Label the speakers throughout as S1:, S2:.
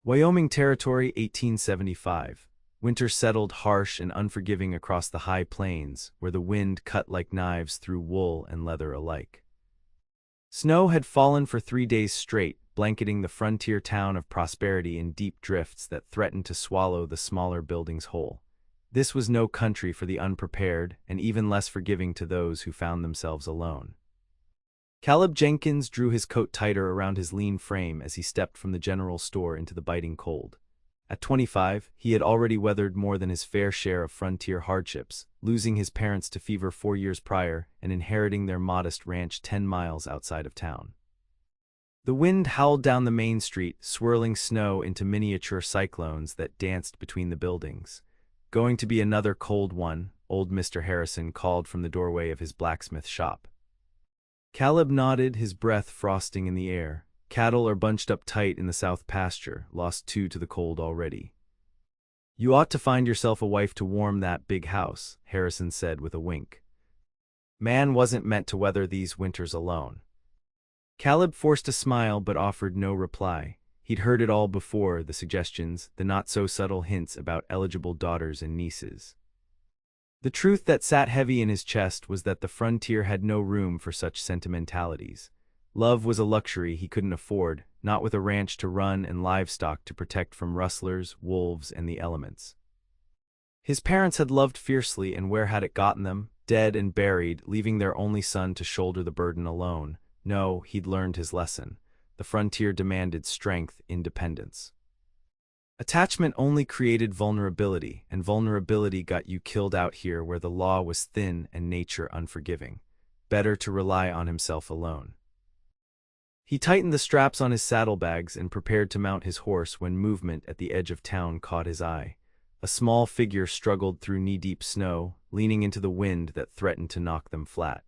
S1: Wyoming Territory, 1875. Winter settled harsh and unforgiving across the high plains, where the wind cut like knives through wool and leather alike. Snow had fallen for 3 days straight, blanketing the frontier town of Prosperity in deep drifts that threatened to swallow the smaller buildings whole. This was no country for the unprepared, and even less forgiving to those who found themselves alone. Caleb Jenkins drew his coat tighter around his lean frame as he stepped from the general store into the biting cold. At 25, he had already weathered more than his fair share of frontier hardships, losing his parents to fever 4 years prior and inheriting their modest ranch 10 miles outside of town. The wind howled down the main street, swirling snow into miniature cyclones that danced between the buildings. "Going to be another cold one," old Mr. Harrison called from the doorway of his blacksmith shop. Caleb nodded, his breath frosting in the air. Cattle are bunched up tight in the south pasture, lost to the cold already. "You ought to find yourself a wife to warm that big house," Harrison said with a wink. Man wasn't meant to weather these winters alone. Caleb forced a smile but offered no reply. He'd heard it all before, the suggestions, the not-so-subtle hints about eligible daughters and nieces. The truth that sat heavy in his chest was that the frontier had no room for such sentimentalities. Love was a luxury he couldn't afford, not with a ranch to run and livestock to protect from rustlers, wolves, and the elements. His parents had loved fiercely, and where had it gotten them? Dead and buried, leaving their only son to shoulder the burden alone. No, he'd learned his lesson. The frontier demanded strength, independence. Attachment only created vulnerability, and vulnerability got you killed out here where the law was thin and nature unforgiving. Better to rely on himself alone. He tightened the straps on his saddlebags and prepared to mount his horse when movement at the edge of town caught his eye. A small figure struggled through knee-deep snow, leaning into the wind that threatened to knock them flat.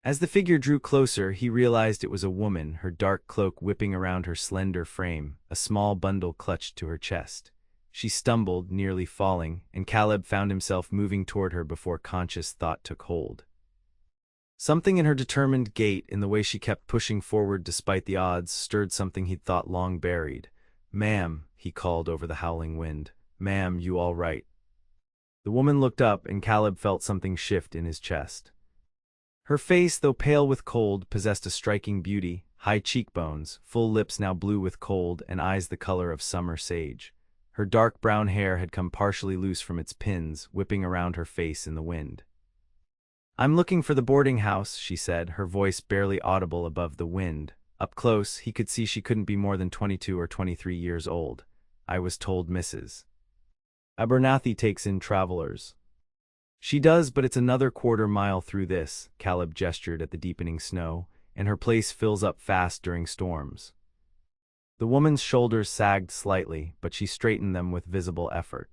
S1: As the figure drew closer, he realized it was a woman, her dark cloak whipping around her slender frame, a small bundle clutched to her chest. She stumbled, nearly falling, and Caleb found himself moving toward her before conscious thought took hold. Something in her determined gait, in the way she kept pushing forward despite the odds, stirred something he'd thought long buried. "Ma'am," he called over the howling wind. "Ma'am, you all right?" The woman looked up, and Caleb felt something shift in his chest. Her face, though pale with cold, possessed a striking beauty: high cheekbones, full lips now blue with cold, and eyes the color of summer sage. Her dark brown hair had come partially loose from its pins, whipping around her face in the wind. "I'm looking for the boarding house," she said, her voice barely audible above the wind. Up close, he could see she couldn't be more than 22 or 23 years old. "I was told Mrs. Abernathy takes in travelers." "She does, but it's another quarter-mile through this," Caleb gestured at the deepening snow, "and her place fills up fast during storms." The woman's shoulders sagged slightly, but she straightened them with visible effort.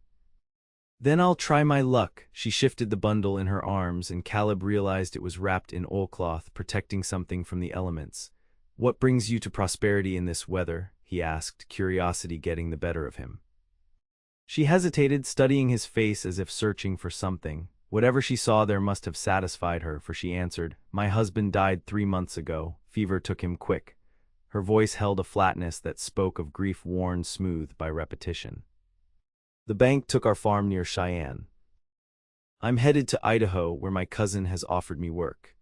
S1: "Then I'll try my luck." She shifted the bundle in her arms, and Caleb realized it was wrapped in oilcloth, protecting something from the elements. "What brings you to Prosperity in this weather?" he asked, curiosity getting the better of him. She hesitated, studying his face as if searching for something. Whatever she saw there must have satisfied her, for she answered, "My husband died 3 months ago. Fever took him quick." Her voice held a flatness that spoke of grief worn smooth by repetition. "The bank took our farm near Cheyenne. I'm headed to Idaho, where my cousin has offered me work."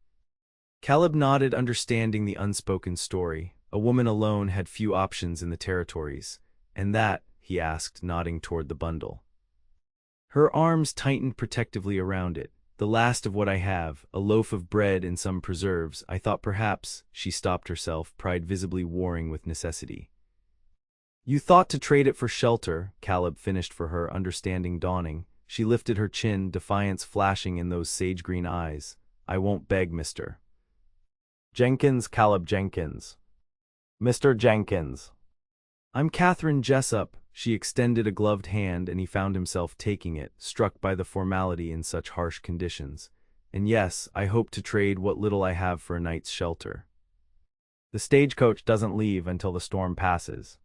S1: Caleb nodded, understanding the unspoken story. A woman alone had few options in the territories. "And that?" he asked, nodding toward the bundle. Her arms tightened protectively around it. "The last of what I have, a loaf of bread and some preserves. I thought perhaps—" She stopped herself, pride visibly warring with necessity. "You thought to trade it for shelter," Caleb finished for her, understanding dawning. She lifted her chin, defiance flashing in those sage-green eyes. "I won't beg, Mr. Jenkins." "Caleb Jenkins." "Mr. Jenkins." "I'm Catherine Jessup." She extended a gloved hand, and he found himself taking it, struck by the formality in such harsh conditions. "And yes, I hope to trade what little I have for a night's shelter. The stagecoach doesn't leave until the storm passes."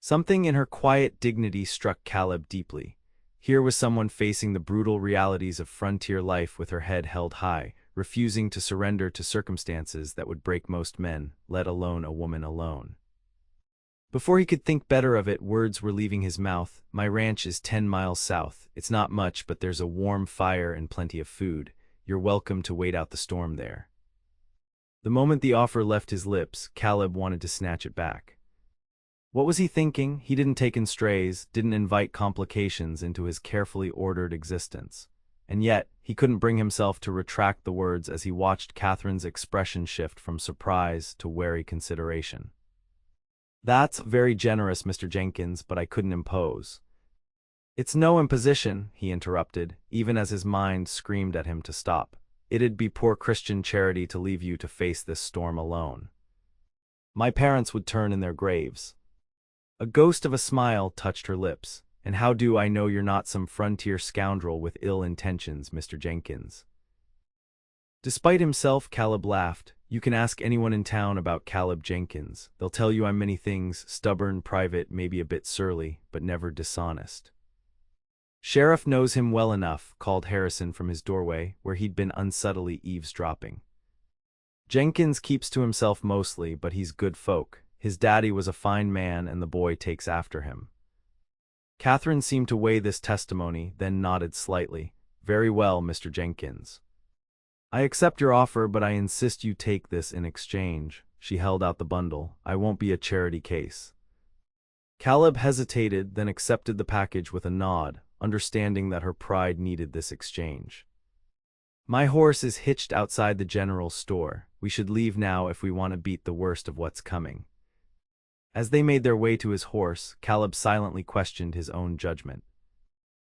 S1: Something in her quiet dignity struck Caleb deeply. Here was someone facing the brutal realities of frontier life with her head held high, refusing to surrender to circumstances that would break most men, let alone a woman alone. Before he could think better of it, words were leaving his mouth. My ranch is 10 miles south. It's not much, but there's a warm fire and plenty of food. You're welcome to wait out the storm there. The moment the offer left his lips, Caleb wanted to snatch it back. What was he thinking? He didn't take in strays, didn't invite complications into his carefully ordered existence. And yet, he couldn't bring himself to retract the words as he watched Catherine's expression shift from surprise to wary consideration. "That's very generous, Mr. Jenkins, but I couldn't impose." "It's no imposition," he interrupted, even as his mind screamed at him to stop. "It'd be poor Christian charity to leave you to face this storm alone. My parents would turn in their graves." A ghost of a smile touched her lips. "And how do I know you're not some frontier scoundrel with ill intentions, Mr. Jenkins?" Despite himself, Caleb laughed. "You can ask anyone in town about Caleb Jenkins. They'll tell you I'm many things, stubborn, private, maybe a bit surly, but never dishonest." "Sheriff knows him well enough," called Harrison from his doorway, where he'd been unsubtly eavesdropping. "Jenkins keeps to himself mostly, but he's good folk. His daddy was a fine man and the boy takes after him." Catherine seemed to weigh this testimony, then nodded slightly. "Very well, Mr. Jenkins. I accept your offer, but I insist you take this in exchange." She held out the bundle. "I won't be a charity case." Caleb hesitated, then accepted the package with a nod, understanding that her pride needed this exchange. "My horse is hitched outside the general store. We should leave now if we want to beat the worst of what's coming." As they made their way to his horse, Caleb silently questioned his own judgment.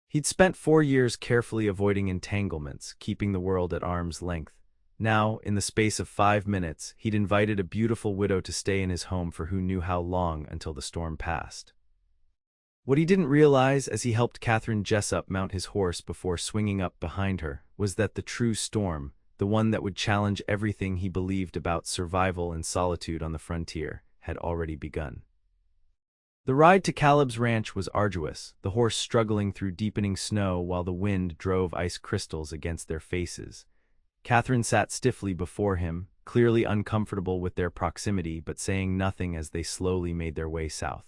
S1: He'd spent 4 years carefully avoiding entanglements, keeping the world at arm's length. Now, in the space of 5 minutes, he'd invited a beautiful widow to stay in his home for who knew how long until the storm passed. What he didn't realize as he helped Catherine Jessup mount his horse before swinging up behind her was that the true storm, the one that would challenge everything he believed about survival and solitude on the frontier, had already begun. The ride to Caleb's ranch was arduous, the horse struggling through deepening snow while the wind drove ice crystals against their faces. Catherine sat stiffly before him, clearly uncomfortable with their proximity but saying nothing as they slowly made their way south.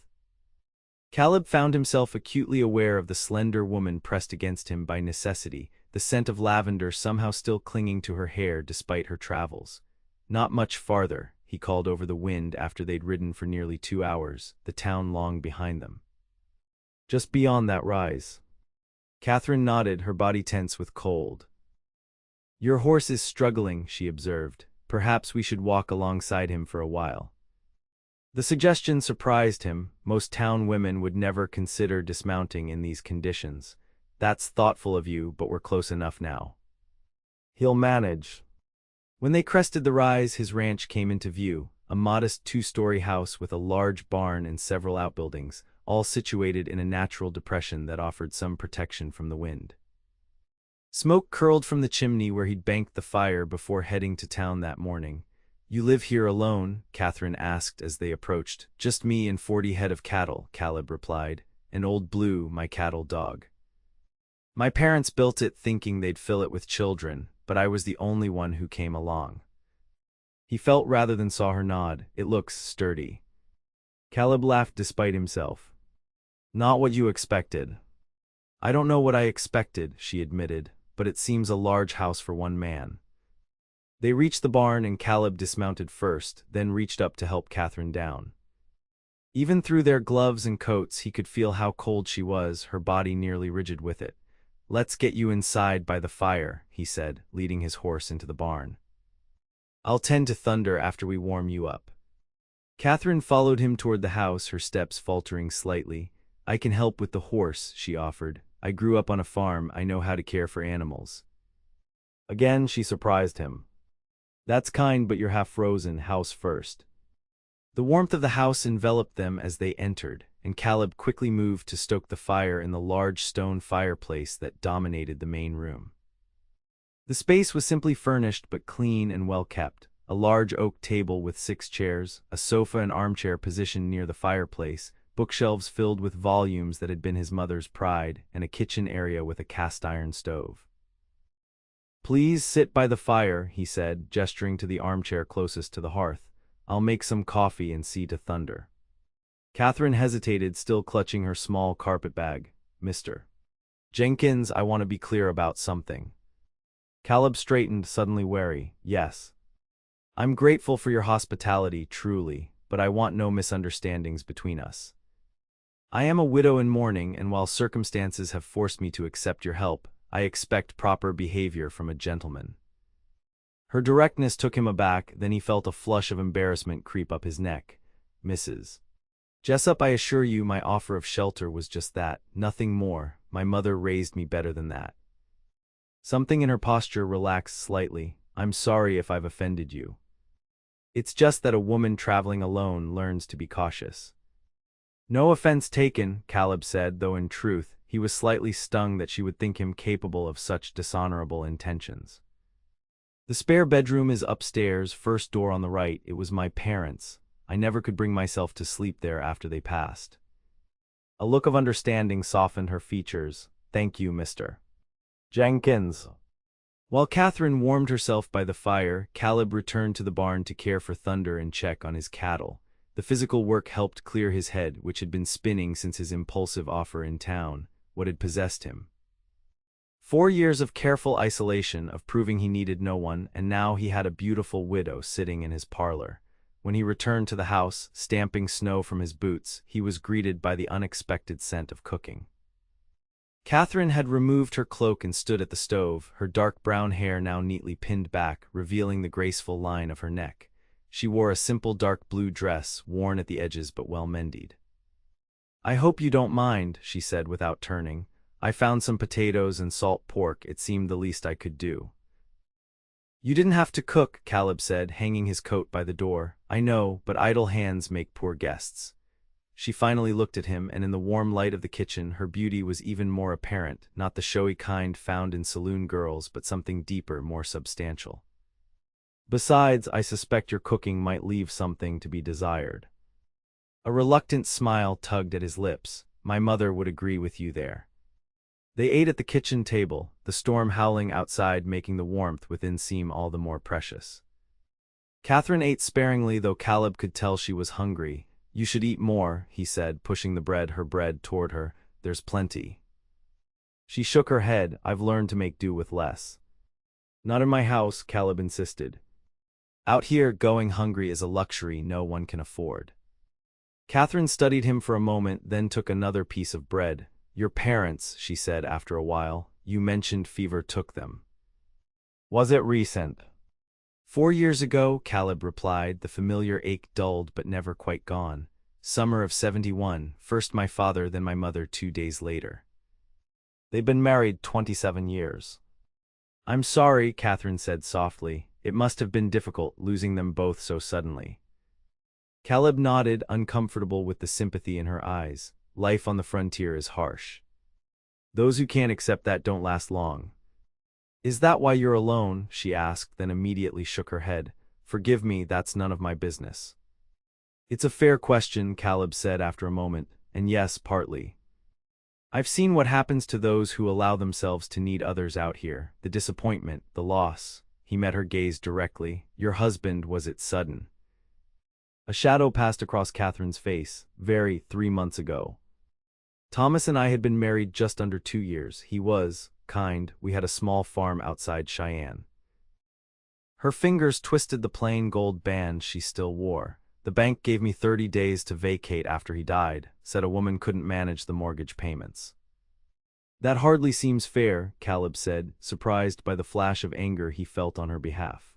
S1: Caleb found himself acutely aware of the slender woman pressed against him by necessity, the scent of lavender somehow still clinging to her hair despite her travels. "Not much farther," he called over the wind after they'd ridden for nearly 2 hours, the town long behind them. "Just beyond that rise." Catherine nodded, her body tense with cold. "Your horse is struggling," she observed. "Perhaps we should walk alongside him for a while." The suggestion surprised him. Most town women would never consider dismounting in these conditions. "That's thoughtful of you, but we're close enough now." "He'll manage." When they crested the rise, his ranch came into view, a modest 2-story house with a large barn and several outbuildings, all situated in a natural depression that offered some protection from the wind. Smoke curled from the chimney where he'd banked the fire before heading to town that morning. "You live here alone?" Catherine asked as they approached. "Just me and 40 head of cattle," Caleb replied, "and Old Blue, my cattle dog. My parents built it thinking they'd fill it with children, but I was the only one who came along." He felt rather than saw her nod. "It looks sturdy." Caleb laughed despite himself. "Not what you expected." "I don't know what I expected," she admitted, "but it seems a large house for one man." They reached the barn and Caleb dismounted first, then reached up to help Catherine down. Even through their gloves and coats, he could feel how cold she was, her body nearly rigid with it. "Let's get you inside by the fire," he said, leading his horse into the barn. "I'll tend to Thunder after we warm you up." Catherine followed him toward the house, her steps faltering slightly. "I can help with the horse," she offered. "I grew up on a farm, I know how to care for animals." Again, she surprised him. "That's kind, but you're half frozen, house first." The warmth of the house enveloped them as they entered, and Caleb quickly moved to stoke the fire in the large stone fireplace that dominated the main room. The space was simply furnished but clean and well kept. A large oak table with 6 chairs, a sofa and armchair positioned near the fireplace, bookshelves filled with volumes that had been his mother's pride, and a kitchen area with a cast-iron stove. "Please sit by the fire," he said, gesturing to the armchair closest to the hearth. "I'll make some coffee and see to Thunder." Catherine hesitated, still clutching her small carpet bag. Mr. Jenkins, I want to be clear about something. Caleb straightened, suddenly wary. Yes. I'm grateful for your hospitality, truly, but I want no misunderstandings between us. I am a widow in mourning, and while circumstances have forced me to accept your help, I expect proper behavior from a gentleman. Her directness took him aback, then he felt a flush of embarrassment creep up his neck. Mrs. Jessup, I assure you my offer of shelter was just that, nothing more. My mother raised me better than that. Something in her posture relaxed slightly. I'm sorry if I've offended you. It's just that a woman traveling alone learns to be cautious. No offense taken, Caleb said, though in truth, he was slightly stung that she would think him capable of such dishonorable intentions. The spare bedroom is upstairs, first door on the right. It was my parents'. I never could bring myself to sleep there after they passed. A look of understanding softened her features. Thank you, Mr. Jenkins. While Catherine warmed herself by the fire, Caleb returned to the barn to care for Thunder and check on his cattle. The physical work helped clear his head, which had been spinning since his impulsive offer in town, what had possessed him. 4 years of careful isolation, of proving he needed no one, and now he had a beautiful widow sitting in his parlor. When he returned to the house, stamping snow from his boots, he was greeted by the unexpected scent of cooking. Catherine had removed her cloak and stood at the stove, her dark brown hair now neatly pinned back, revealing the graceful line of her neck. She wore a simple dark blue dress, worn at the edges but well mended. I hope you don't mind, she said without turning. I found some potatoes and salt pork. It seemed the least I could do. You didn't have to cook, Caleb said, hanging his coat by the door. I know, but idle hands make poor guests. She finally looked at him, and in the warm light of the kitchen, her beauty was even more apparent, not the showy kind found in saloon girls, but something deeper, more substantial. Besides, I suspect your cooking might leave something to be desired. A reluctant smile tugged at his lips. My mother would agree with you there. They ate at the kitchen table, the storm howling outside making the warmth within seem all the more precious. Catherine ate sparingly, though Caleb could tell she was hungry. You should eat more, he said, pushing her bread toward her. There's plenty. She shook her head. I've learned to make do with less. Not in my house, Caleb insisted. Out here, going hungry is a luxury no one can afford. Catherine studied him for a moment, then took another piece of bread. Your parents, she said after a while, you mentioned fever took them. Was it recent? 4 years ago, Caleb replied, the familiar ache dulled but never quite gone. Summer of 71, first my father, then my mother 2 days later. They'd been married 27 years. I'm sorry, Catherine said softly. It must have been difficult, losing them both so suddenly. Caleb nodded, uncomfortable with the sympathy in her eyes. Life on the frontier is harsh. Those who can't accept that don't last long. Is that why you're alone? She asked, then immediately shook her head. Forgive me, that's none of my business. It's a fair question, Caleb said after a moment, and yes, partly. I've seen what happens to those who allow themselves to need others out here, the disappointment, the loss. He met her gaze directly. Your husband, was it sudden? A shadow passed across Catherine's face. 3 months ago. Thomas and I had been married just under 2 years. He was kind. We had a small farm outside Cheyenne. Her fingers twisted the plain gold band she still wore. The bank gave me 30 days to vacate after he died, said a woman couldn't manage the mortgage payments. That hardly seems fair, Caleb said, surprised by the flash of anger he felt on her behalf.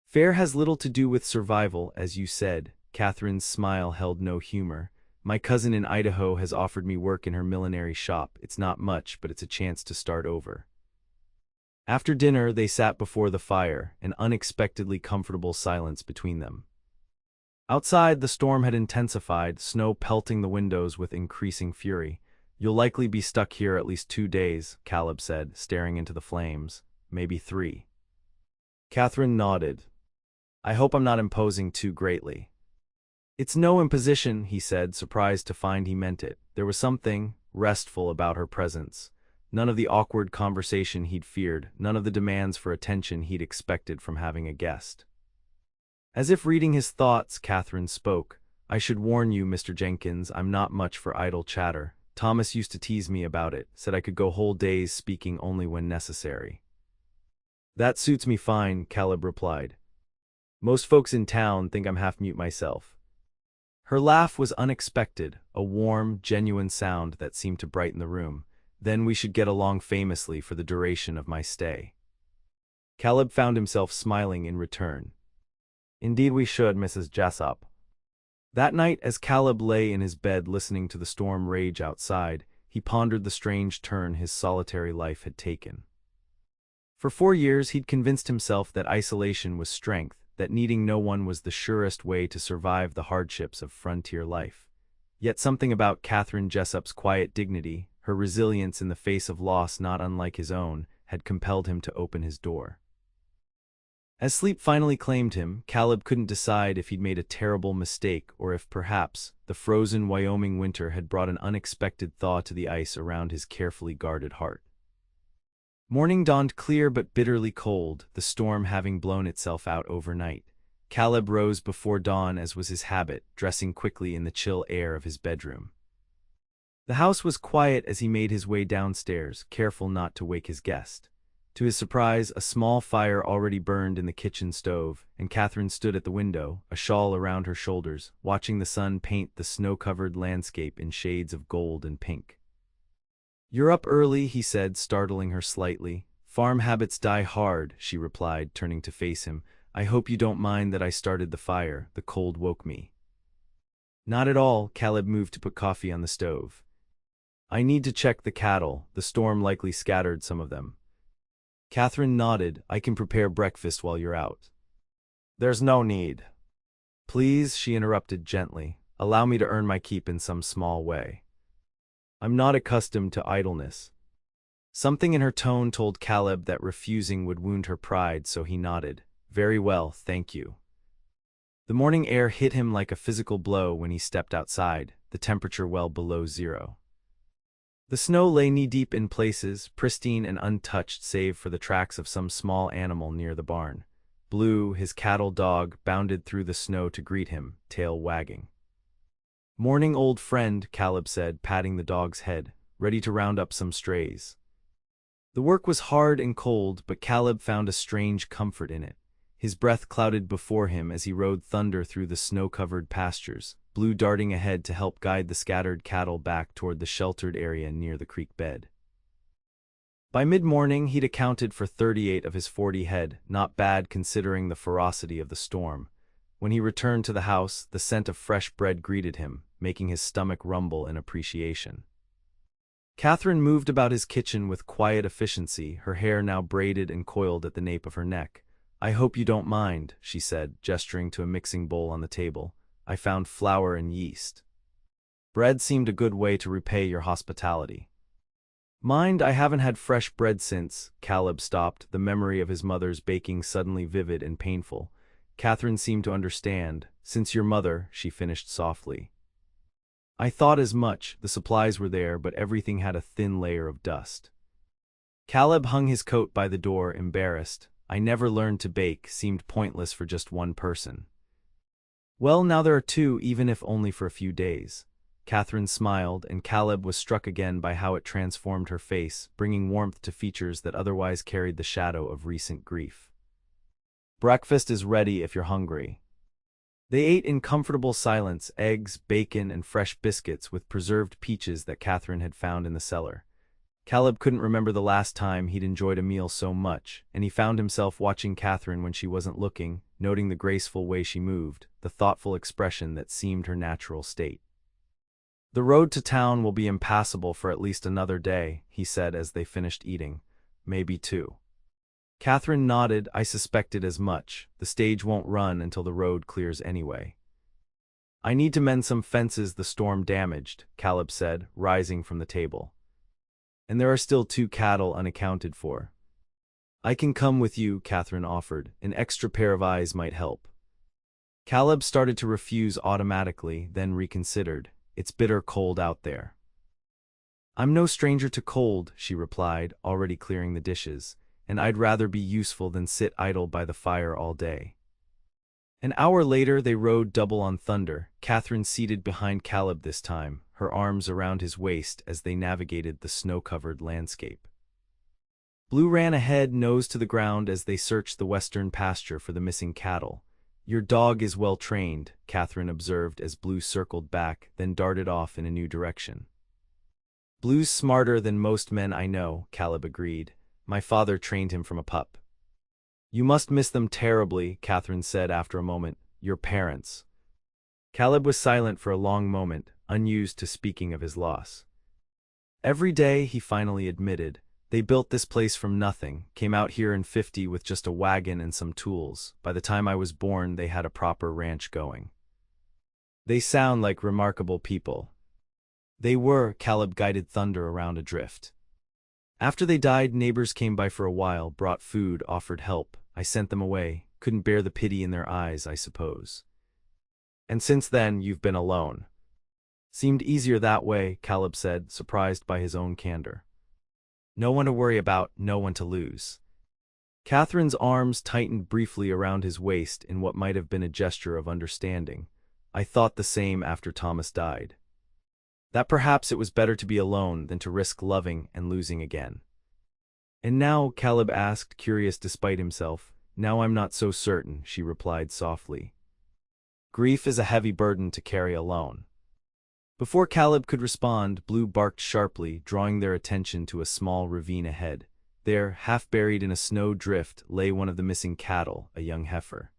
S1: Fair has little to do with survival, as you said. Catherine's smile held no humor. My cousin in Idaho has offered me work in her millinery shop. It's not much, but it's a chance to start over. After dinner, they sat before the fire, an unexpectedly comfortable silence between them. Outside, the storm had intensified, snow pelting the windows with increasing fury. You'll likely be stuck here at least 2 days, Caleb said, staring into the flames. Maybe 3. Catherine nodded. I hope I'm not imposing too greatly. It's no imposition, he said, surprised to find he meant it. There was something restful about her presence. None of the awkward conversation he'd feared, none of the demands for attention he'd expected from having a guest. As if reading his thoughts, Catherine spoke. I should warn you, Mr. Jenkins, I'm not much for idle chatter. Thomas used to tease me about it, said I could go whole days speaking only when necessary. That suits me fine, Caleb replied. Most folks in town think I'm half-mute myself. Her laugh was unexpected, a warm, genuine sound that seemed to brighten the room. Then we should get along famously for the duration of my stay. Caleb found himself smiling in return. Indeed we should, Mrs. Jessup. That night, as Caleb lay in his bed listening to the storm rage outside, he pondered the strange turn his solitary life had taken. For 4 years he'd convinced himself that isolation was strength, that needing no one was the surest way to survive the hardships of frontier life. Yet something about Catherine Jessup's quiet dignity, her resilience in the face of loss not unlike his own, had compelled him to open his door. As sleep finally claimed him, Caleb couldn't decide if he'd made a terrible mistake or if perhaps the frozen Wyoming winter had brought an unexpected thaw to the ice around his carefully guarded heart. Morning dawned clear but bitterly cold, the storm having blown itself out overnight. Caleb rose before dawn as was his habit, dressing quickly in the chill air of his bedroom. The house was quiet as he made his way downstairs, careful not to wake his guest. To his surprise, a small fire already burned in the kitchen stove, and Catherine stood at the window, a shawl around her shoulders, watching the sun paint the snow-covered landscape in shades of gold and pink. "You're up early," he said, startling her slightly. "Farm habits die hard," she replied, turning to face him. "I hope you don't mind that I started the fire. The cold woke me." "Not at all." Caleb moved to put coffee on the stove. "I need to check the cattle. The storm likely scattered some of them." Catherine nodded. "I can prepare breakfast while you're out." "There's no need." "Please," she interrupted gently, "allow me to earn my keep in some small way. I'm not accustomed to idleness." Something in her tone told Caleb that refusing would wound her pride, so he nodded. "Very well, thank you." The morning air hit him like a physical blow when he stepped outside, the temperature well below zero. The snow lay knee-deep in places, pristine and untouched save for the tracks of some small animal near the barn. Blue, his cattle dog, bounded through the snow to greet him, tail wagging. "Morning, old friend," Caleb said, patting the dog's head, ready to round up some strays. The work was hard and cold, but Caleb found a strange comfort in it. His breath clouded before him as he rode thunder through the snow-covered pastures, Blue darting ahead to help guide the scattered cattle back toward the sheltered area near the creek bed. By mid-morning, he'd accounted for 38 of his 40 head, not bad considering the ferocity of the storm. When he returned to the house, the scent of fresh bread greeted him, making his stomach rumble in appreciation. Catherine moved about his kitchen with quiet efficiency, her hair now braided and coiled at the nape of her neck. "I hope you don't mind," she said, gesturing to a mixing bowl on the table. "I found flour and yeast. Bread seemed a good way to repay your hospitality." "Mind, I haven't had fresh bread since." Caleb stopped, the memory of his mother's baking suddenly vivid and painful. Catherine seemed to understand. "Since your mother," she finished softly. "I thought as much. The supplies were there, but everything had a thin layer of dust." Caleb hung his coat by the door, embarrassed. "I never learned to bake" seemed pointless for just one person. "Well, now there are two, even if only for a few days." Catherine smiled, and Caleb was struck again by how it transformed her face, bringing warmth to features that otherwise carried the shadow of recent grief. "Breakfast is ready if you're hungry." They ate in comfortable silence, eggs, bacon, and fresh biscuits with preserved peaches that Catherine had found in the cellar. Caleb couldn't remember the last time he'd enjoyed a meal so much, and he found himself watching Catherine when she wasn't looking, noting the graceful way she moved, the thoughtful expression that seemed her natural state. "The road to town will be impassable for at least another day," he said as they finished eating. "Maybe 2. Catherine nodded. "I suspected as much. The stage won't run until the road clears anyway." "I need to mend some fences the storm damaged," Caleb said, rising from the table. "And there are still 2 cattle unaccounted for." "I can come with you," Catherine offered. "An extra pair of eyes might help." Caleb started to refuse automatically, then reconsidered. "It's bitter cold out there." "I'm no stranger to cold," she replied, already clearing the dishes, "and I'd rather be useful than sit idle by the fire all day." An hour later they rode double on Thunder, Catherine seated behind Caleb this time, her arms around his waist as they navigated the snow-covered landscape. Blue ran ahead, nose to the ground as they searched the western pasture for the missing cattle. "Your dog is well trained," Catherine observed as Blue circled back, then darted off in a new direction. "Blue's smarter than most men I know," Caleb agreed. "My father trained him from a pup." "You must miss them terribly," Catherine said after a moment. "Your parents." Caleb was silent for a long moment, unused to speaking of his loss. "Every day," he finally admitted. "They built this place from nothing, came out here in '50 with just a wagon and some tools. By the time I was born, they had a proper ranch going." "They sound like remarkable people." They were. Caleb guided Thunder around a drift. "After they died, neighbors came by for a while, brought food, offered help. I sent them away. Couldn't bear the pity in their eyes, I suppose." "And since then, you've been alone." "Seemed easier that way," Caleb said, surprised by his own candor. "No one to worry about, no one to lose." Catherine's arms tightened briefly around his waist in what might have been a gesture of understanding. "I thought the same after Thomas died. That perhaps it was better to be alone than to risk loving and losing again." "And now?" Caleb asked, curious despite himself. "Now I'm not so certain," she replied softly. "Grief is a heavy burden to carry alone." Before Caleb could respond, Blue barked sharply, drawing their attention to a small ravine ahead. There, half buried in a snow drift, lay one of the missing cattle, a young heifer.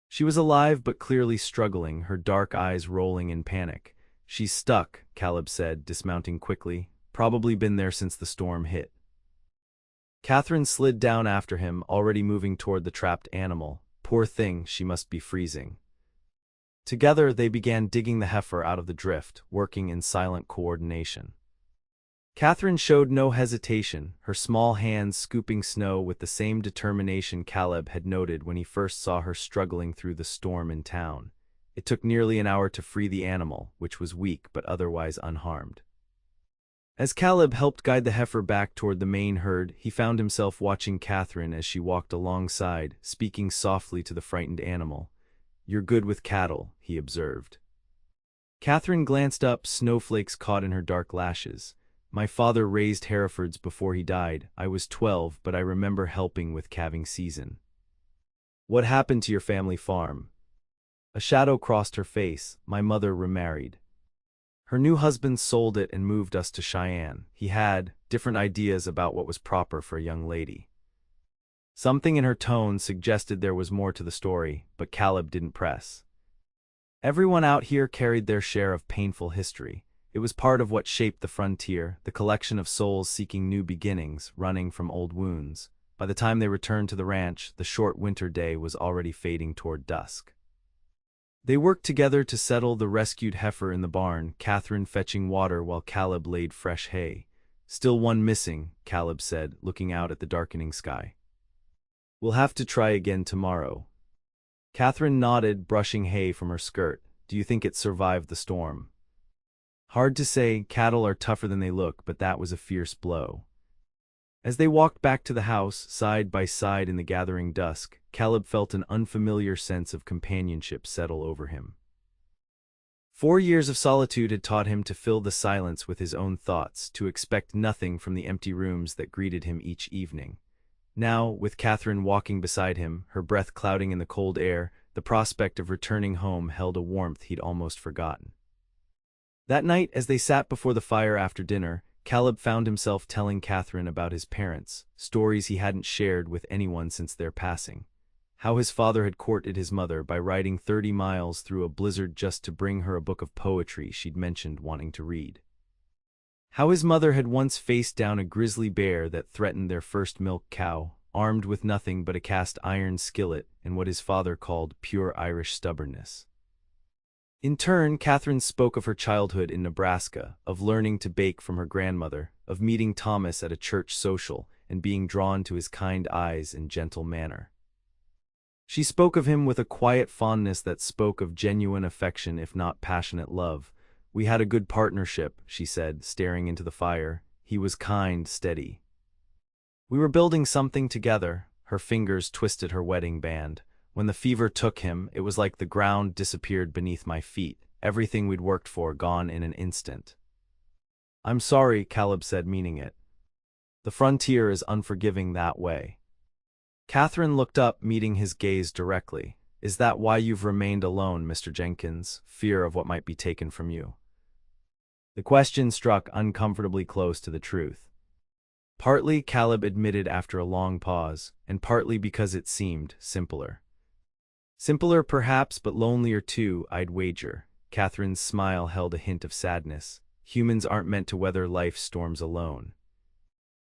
S1: She was alive but clearly struggling, her dark eyes rolling in panic. "She's stuck," Caleb said, dismounting quickly. "Probably been there since the storm hit." Catherine slid down after him, already moving toward the trapped animal. Poor thing, she must be freezing. Together they began digging the heifer out of the drift, working in silent coordination. Catherine showed no hesitation, her small hands scooping snow with the same determination Caleb had noted when he first saw her struggling through the storm in town. It took nearly an hour to free the animal, which was weak but otherwise unharmed. As Caleb helped guide the heifer back toward the main herd, he found himself watching Catherine as she walked alongside, speaking softly to the frightened animal. "You're good with cattle," he observed. Catherine glanced up, snowflakes caught in her dark lashes. "My father raised Herefords before he died. I was 12, but I remember helping with calving season." "What happened to your family farm?" A shadow crossed her face. "My mother remarried. Her new husband sold it and moved us to Cheyenne. He had different ideas about what was proper for a young lady." Something in her tone suggested there was more to the story, but Caleb didn't press. Everyone out here carried their share of painful history. It was part of what shaped the frontier, the collection of souls seeking new beginnings, running from old wounds. By the time they returned to the ranch, the short winter day was already fading toward dusk. They worked together to settle the rescued heifer in the barn, Catherine fetching water while Caleb laid fresh hay. "Still one missing," Caleb said, looking out at the darkening sky. "We'll have to try again tomorrow." Catherine nodded, brushing hay from her skirt. "Do you think it survived the storm?" "Hard to say. Cattle are tougher than they look, but that was a fierce blow." As they walked back to the house, side by side in the gathering dusk, Caleb felt an unfamiliar sense of companionship settle over him. 4 years of solitude had taught him to fill the silence with his own thoughts, to expect nothing from the empty rooms that greeted him each evening. Now, with Catherine walking beside him, her breath clouding in the cold air, the prospect of returning home held a warmth he'd almost forgotten. That night, as they sat before the fire after dinner, Caleb found himself telling Catherine about his parents, stories he hadn't shared with anyone since their passing. How his father had courted his mother by riding 30 miles through a blizzard just to bring her a book of poetry she'd mentioned wanting to read. How his mother had once faced down a grizzly bear that threatened their first milk cow, armed with nothing but a cast iron skillet and what his father called pure Irish stubbornness. In turn, Catherine spoke of her childhood in Nebraska, of learning to bake from her grandmother, of meeting Thomas at a church social and being drawn to his kind eyes and gentle manner. She spoke of him with a quiet fondness that spoke of genuine affection if not passionate love. "We had a good partnership," she said, staring into the fire. "He was kind, steady. We were building something together." Her fingers twisted her wedding band. When the fever took him, it was like the ground disappeared beneath my feet, everything we'd worked for gone in an instant. I'm sorry, Caleb said, meaning it. The frontier is unforgiving that way. Catherine looked up, meeting his gaze directly. Is that why you've remained alone, Mr. Jenkins? Fear of what might be taken from you? The question struck uncomfortably close to the truth. Partly, Caleb admitted after a long pause, and partly because it seemed simpler. Simpler perhaps, but lonelier too, I'd wager. Catherine's smile held a hint of sadness. Humans aren't meant to weather life's storms alone.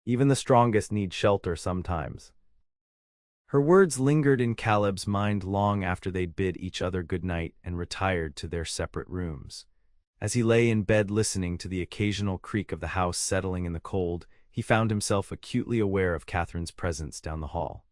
S1: Even the strongest need shelter sometimes. Her words lingered in Caleb's mind long after they'd bid each other good night and retired to their separate rooms. As he lay in bed listening to the occasional creak of the house settling in the cold, he found himself acutely aware of Catherine's presence down the hall.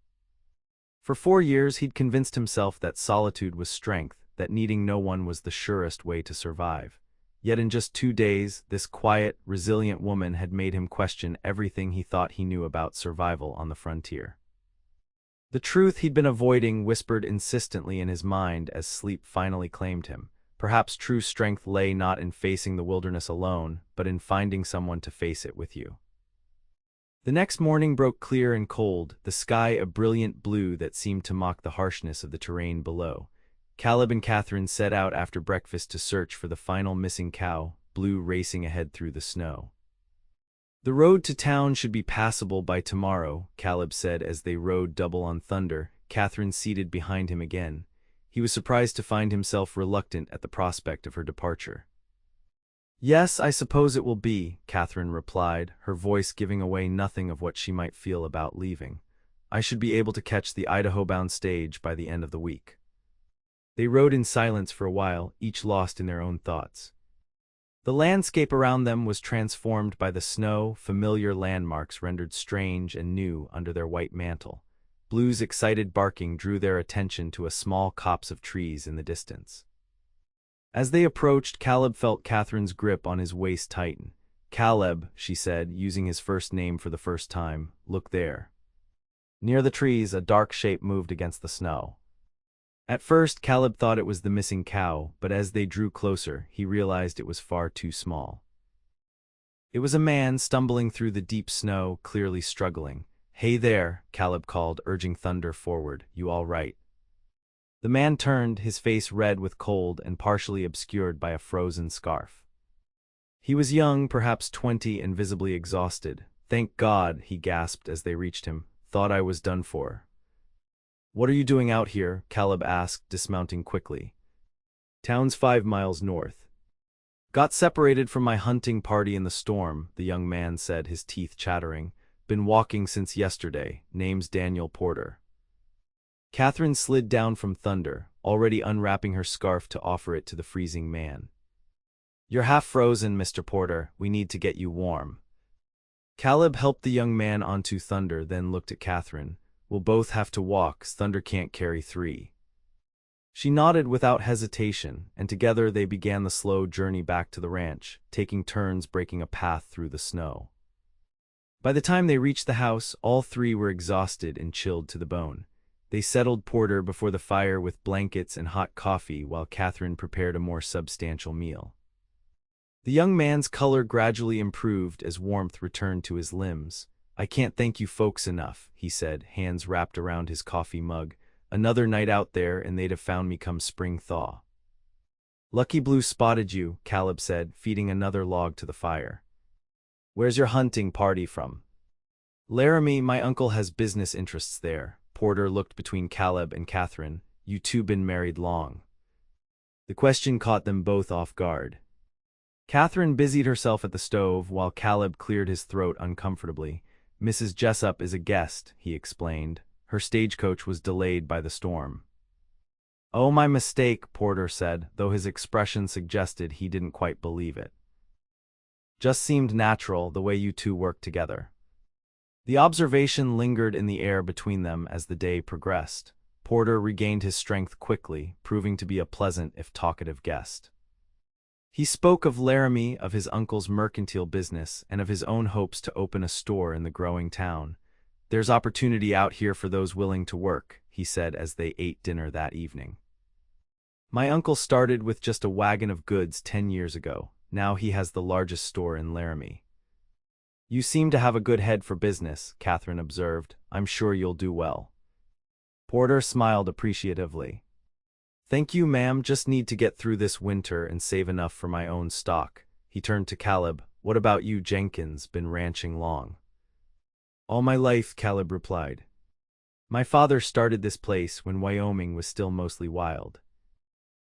S1: For 4 years he'd convinced himself that solitude was strength, that needing no one was the surest way to survive. Yet in just 2 days, this quiet, resilient woman had made him question everything he thought he knew about survival on the frontier. The truth he'd been avoiding whispered insistently in his mind as sleep finally claimed him. Perhaps true strength lay not in facing the wilderness alone, but in finding someone to face it with you. The next morning broke clear and cold, the sky a brilliant blue that seemed to mock the harshness of the terrain below. Caleb and Catherine set out after breakfast to search for the final missing cow, Blue racing ahead through the snow. The road to town should be passable by tomorrow, Caleb said as they rode double on Thunder, Catherine seated behind him again. He was surprised to find himself reluctant at the prospect of her departure. Yes, I suppose it will be, Catherine replied, her voice giving away nothing of what she might feel about leaving. I should be able to catch the Idaho-bound stage by the end of the week. They rode in silence for a while, each lost in their own thoughts. The landscape around them was transformed by the snow, familiar landmarks rendered strange and new under their white mantle. Blue's excited barking drew their attention to a small copse of trees in the distance. As they approached, Caleb felt Catherine's grip on his waist tighten. Caleb, she said, using his first name for the first time, look there. Near the trees, a dark shape moved against the snow. At first, Caleb thought it was the missing cow, but as they drew closer, he realized it was far too small. It was a man stumbling through the deep snow, clearly struggling. Hey there, Caleb called, urging Thunder forward. You all right? The man turned, his face red with cold and partially obscured by a frozen scarf. He was young, perhaps 20, and visibly exhausted. Thank God, he gasped as they reached him. Thought I was done for. What are you doing out here? Caleb asked, dismounting quickly. Town's 5 miles north. Got separated from my hunting party in the storm, the young man said, his teeth chattering. Been walking since yesterday. Name's Daniel Porter. Catherine slid down from Thunder, already unwrapping her scarf to offer it to the freezing man. You're half frozen, Mr. Porter. We need to get you warm. Caleb helped the young man onto Thunder, then looked at Catherine. We'll both have to walk, Thunder can't carry 3. She nodded without hesitation, and together they began the slow journey back to the ranch, taking turns breaking a path through the snow. By the time they reached the house, all 3 were exhausted and chilled to the bone. They settled Porter before the fire with blankets and hot coffee while Catherine prepared a more substantial meal. The young man's color gradually improved as warmth returned to his limbs. I can't thank you folks enough, he said, hands wrapped around his coffee mug. Another night out there and they'd have found me come spring thaw. Lucky Blue spotted you, Caleb said, feeding another log to the fire. Where's your hunting party from? Laramie, my uncle has business interests there. Porter looked between Caleb and Catherine. You two been married long? The question caught them both off guard. Catherine busied herself at the stove while Caleb cleared his throat uncomfortably. Mrs. Jessup is a guest, he explained. Her stagecoach was delayed by the storm. Oh, my mistake, Porter said, though his expression suggested he didn't quite believe it. Just seemed natural, the way you two worked together. The observation lingered in the air between them as the day progressed. Porter regained his strength quickly, proving to be a pleasant if talkative guest. He spoke of Laramie, of his uncle's mercantile business, and of his own hopes to open a store in the growing town. There's opportunity out here for those willing to work, he said as they ate dinner that evening. My uncle started with just a wagon of goods 10 years ago. Now he has the largest store in Laramie. You seem to have a good head for business, Catherine observed. I'm sure you'll do well. Porter smiled appreciatively. Thank you, ma'am. Just need to get through this winter and save enough for my own stock. He turned to Caleb. What about you, Jenkins? Been ranching long? All my life, Caleb replied. My father started this place when Wyoming was still mostly wild.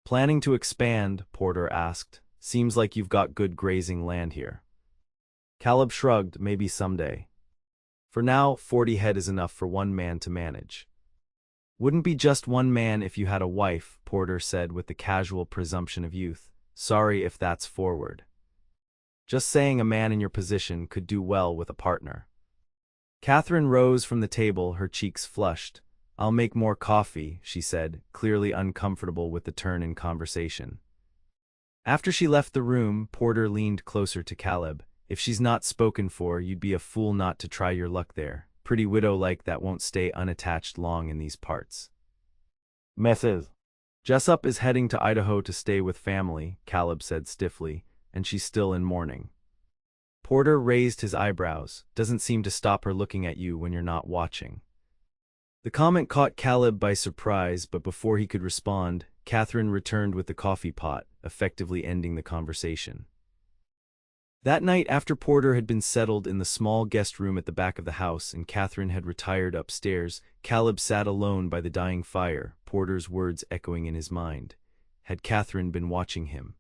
S1: Planning to expand? Porter asked. Seems like you've got good grazing land here. Caleb shrugged. Maybe someday. For now, 40 head is enough for one man to manage. Wouldn't be just one man if you had a wife, Porter said with the casual presumption of youth. Sorry if that's forward. Just saying a man in your position could do well with a partner. Catherine rose from the table, her cheeks flushed. I'll make more coffee, she said, clearly uncomfortable with the turn in conversation. After she left the room, Porter leaned closer to Caleb. If she's not spoken for, you'd be a fool not to try your luck there. Pretty widow like that won't stay unattached long in these parts. Mrs. Jessup is heading to Idaho to stay with family, Caleb said stiffly, and she's still in mourning. Porter raised his eyebrows. Doesn't seem to stop her looking at you when you're not watching. The comment caught Caleb by surprise, but before he could respond, Catherine returned with the coffee pot, effectively ending the conversation. That night, after Porter had been settled in the small guest room at the back of the house and Catherine had retired upstairs, Caleb sat alone by the dying fire, Porter's words echoing in his mind. Had Catherine been watching him?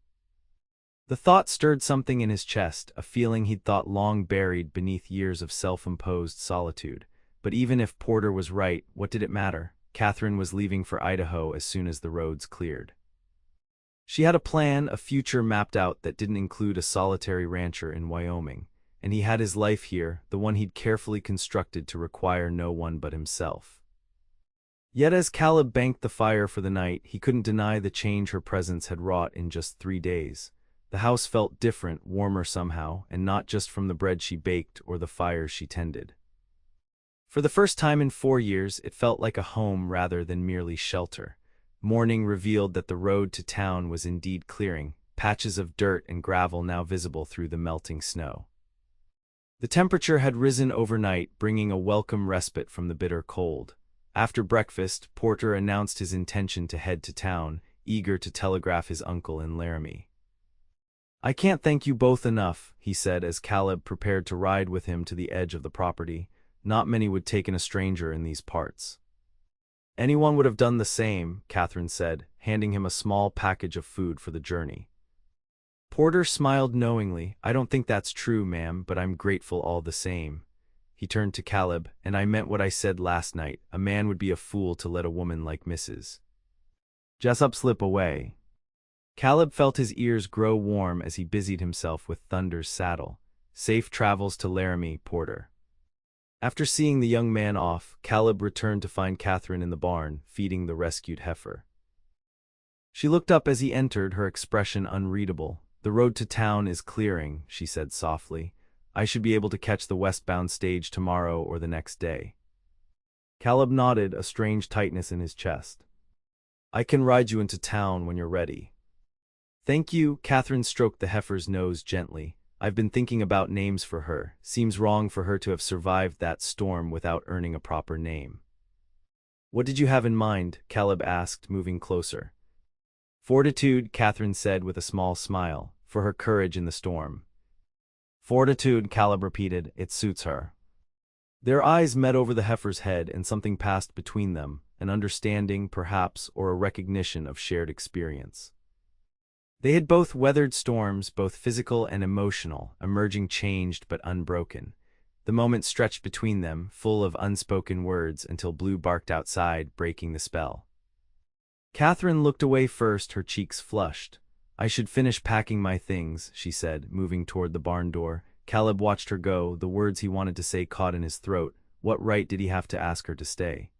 S1: The thought stirred something in his chest, a feeling he'd thought long buried beneath years of self-imposed solitude. But even if Porter was right, what did it matter? Catherine was leaving for Idaho as soon as the roads cleared. She had a plan, a future mapped out that didn't include a solitary rancher in Wyoming, and he had his life here, the one he'd carefully constructed to require no one but himself. Yet as Caleb banked the fire for the night, he couldn't deny the change her presence had wrought in just 3 days. The house felt different, warmer somehow, and not just from the bread she baked or the fires she tended. For the first time in 4 years, it felt like a home rather than merely shelter. Morning revealed that the road to town was indeed clearing, patches of dirt and gravel now visible through the melting snow. The temperature had risen overnight, bringing a welcome respite from the bitter cold. After breakfast, Porter announced his intention to head to town, eager to telegraph his uncle in Laramie. I can't thank you both enough, he said as Caleb prepared to ride with him to the edge of the property. Not many would take in a stranger in these parts. Anyone would have done the same, Catherine said, handing him a small package of food for the journey. Porter smiled knowingly. I don't think that's true, ma'am, but I'm grateful all the same. He turned to Caleb, and I meant what I said last night. A man would be a fool to let a woman like Mrs. Jessup slip away. Caleb felt his ears grow warm as he busied himself with Thunder's saddle. Safe travels to Laramie, Porter. After seeing the young man off, Caleb returned to find Catherine in the barn, feeding the rescued heifer. She looked up as he entered, her expression unreadable. The road to town is clearing, she said softly. I should be able to catch the westbound stage tomorrow or the next day. Caleb nodded, a strange tightness in his chest. I can ride you into town when you're ready. Thank you, Catherine stroked the heifer's nose gently. I've been thinking about names for her. Seems wrong for her to have survived that storm without earning a proper name. What did you have in mind? Caleb asked, moving closer. Fortitude, Catherine said with a small smile, for her courage in the storm. Fortitude, Caleb repeated. It suits her. Their eyes met over the heifer's head and something passed between them, an understanding, perhaps, or a recognition of shared experience. They had both weathered storms, both physical and emotional, emerging changed but unbroken. The moment stretched between them, full of unspoken words, until Blue barked outside, breaking the spell. Catherine looked away first, her cheeks flushed. I should finish packing my things, she said, moving toward the barn door. Caleb watched her go, the words he wanted to say caught in his throat. What right did he have to ask her to stay?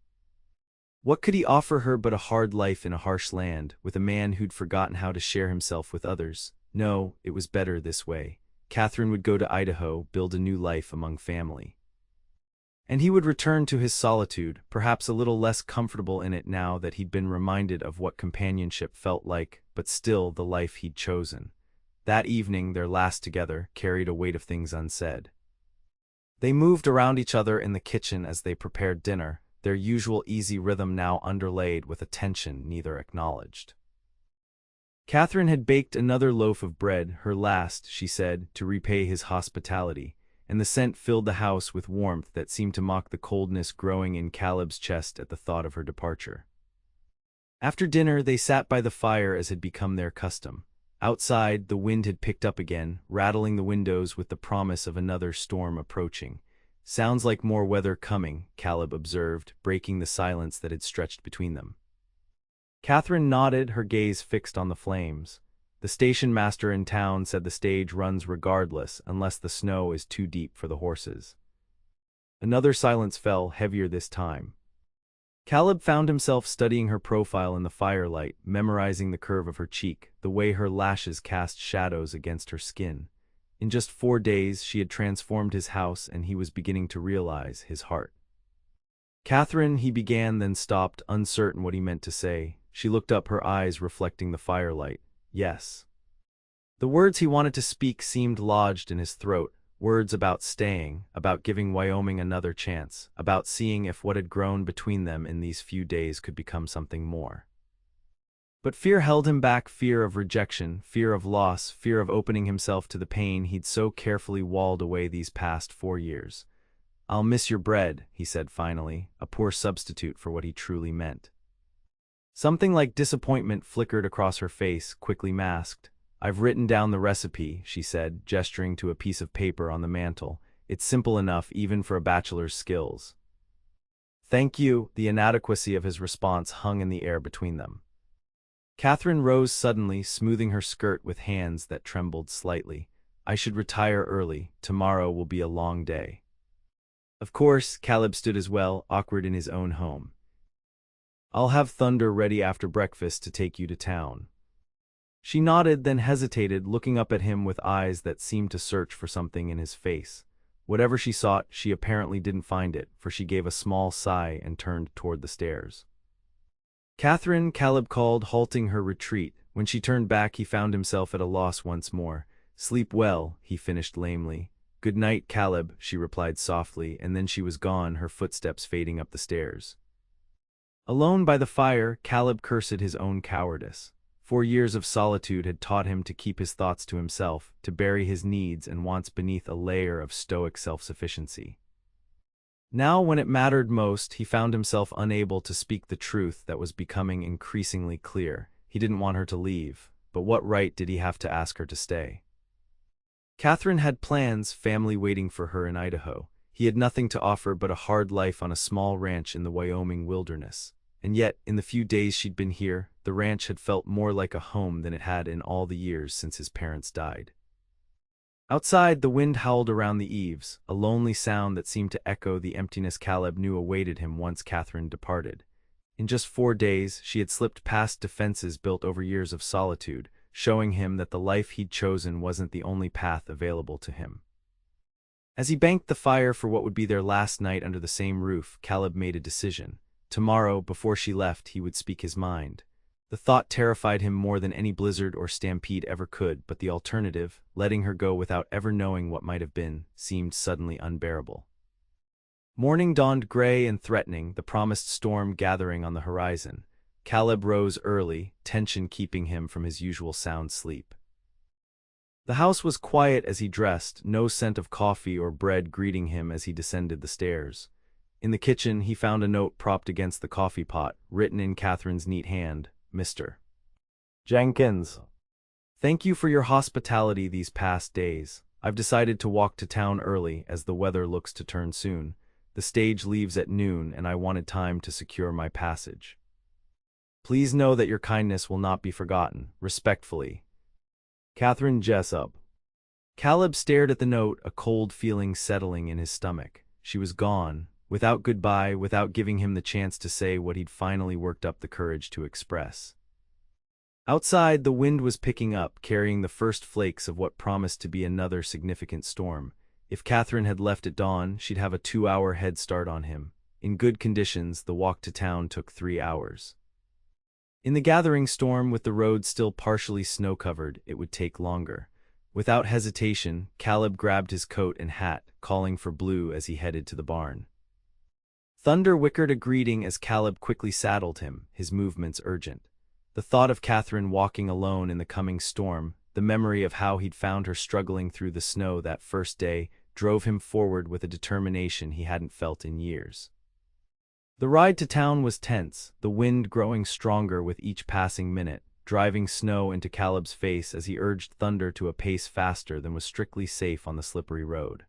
S1: What could he offer her but a hard life in a harsh land, with a man who'd forgotten how to share himself with others? No, it was better this way. Catherine would go to Idaho, build a new life among family. And he would return to his solitude, perhaps a little less comfortable in it now that he'd been reminded of what companionship felt like, but still the life he'd chosen. That evening, their last together, carried a weight of things unsaid. They moved around each other in the kitchen as they prepared dinner, their usual easy rhythm now underlaid with a tension neither acknowledged. Catherine had baked another loaf of bread, her last, she said, to repay his hospitality, and the scent filled the house with warmth that seemed to mock the coldness growing in Caleb's chest at the thought of her departure. After dinner, they sat by the fire as had become their custom. Outside, the wind had picked up again, rattling the windows with the promise of another storm approaching. "Sounds like more weather coming," Caleb observed, breaking the silence that had stretched between them. Catherine nodded, her gaze fixed on the flames. "The station master in town said the stage runs regardless unless the snow is too deep for the horses." Another silence fell, heavier this time. Caleb found himself studying her profile in the firelight, memorizing the curve of her cheek, the way her lashes cast shadows against her skin. In just 4 days, she had transformed his house, and he was beginning to realize his heart. "Catherine," he began, then stopped, uncertain what he meant to say. She looked up, her eyes reflecting the firelight. "Yes." The words he wanted to speak seemed lodged in his throat, words about staying, about giving Wyoming another chance, about seeing if what had grown between them in these few days could become something more. But fear held him back, fear of rejection, fear of loss, fear of opening himself to the pain he'd so carefully walled away these past 4 years. "I'll miss your bread," he said finally, a poor substitute for what he truly meant. Something like disappointment flickered across her face, quickly masked. "I've written down the recipe," she said, gesturing to a piece of paper on the mantel. "It's simple enough even for a bachelor's skills." "Thank you." The inadequacy of his response hung in the air between them. Catherine rose suddenly, smoothing her skirt with hands that trembled slightly. "I should retire early. Tomorrow will be a long day." Of course, Caleb stood as well, awkward in his own home. "I'll have thunder ready after breakfast to take you to town." She nodded, then hesitated, looking up at him with eyes that seemed to search for something in his face. Whatever she sought, she apparently didn't find it, for she gave a small sigh and turned toward the stairs. "Catherine," Caleb called, halting her retreat. When she turned back, he found himself at a loss once more. "Sleep well," he finished lamely. "Good night, Caleb," she replied softly, and then she was gone, her footsteps fading up the stairs. Alone by the fire, Caleb cursed his own cowardice. 4 years of solitude had taught him to keep his thoughts to himself, to bury his needs and wants beneath a layer of stoic self-sufficiency. Now, when it mattered most, he found himself unable to speak the truth that was becoming increasingly clear. He didn't want her to leave, but what right did he have to ask her to stay? Catherine had plans, family waiting for her in Idaho. He had nothing to offer but a hard life on a small ranch in the Wyoming wilderness. And yet, in the few days she'd been here, the ranch had felt more like a home than it had in all the years since his parents died. Outside, the wind howled around the eaves, a lonely sound that seemed to echo the emptiness Caleb knew awaited him once Catherine departed. In just 4 days, she had slipped past defenses built over years of solitude, showing him that the life he'd chosen wasn't the only path available to him. As he banked the fire for what would be their last night under the same roof, Caleb made a decision. Tomorrow, before she left, he would speak his mind. The thought terrified him more than any blizzard or stampede ever could, but the alternative, letting her go without ever knowing what might have been, seemed suddenly unbearable. Morning dawned gray and threatening, the promised storm gathering on the horizon. Caleb rose early, tension keeping him from his usual sound sleep. The house was quiet as he dressed, no scent of coffee or bread greeting him as he descended the stairs. In the kitchen, he found a note propped against the coffee pot, written in Catherine's neat hand. "Mr. Jenkins, thank you for your hospitality these past days. I've decided to walk to town early as the weather looks to turn soon. The stage leaves at noon and I wanted time to secure my passage. Please know that your kindness will not be forgotten. Respectfully, Catherine Jessup." Caleb stared at the note, a cold feeling settling in his stomach. She was gone, without goodbye, without giving him the chance to say what he'd finally worked up the courage to express. Outside, the wind was picking up, carrying the first flakes of what promised to be another significant storm. If Catherine had left at dawn, she'd have a 2-hour head start on him. In good conditions, the walk to town took 3 hours. In the gathering storm, with the road still partially snow-covered, it would take longer. Without hesitation, Caleb grabbed his coat and hat, calling for Blue as he headed to the barn. Thunder wickered a greeting as Caleb quickly saddled him, his movements urgent. The thought of Catherine walking alone in the coming storm, the memory of how he'd found her struggling through the snow that first day, drove him forward with a determination he hadn't felt in years. The ride to town was tense, the wind growing stronger with each passing minute, driving snow into Caleb's face as he urged Thunder to a pace faster than was strictly safe on the slippery road.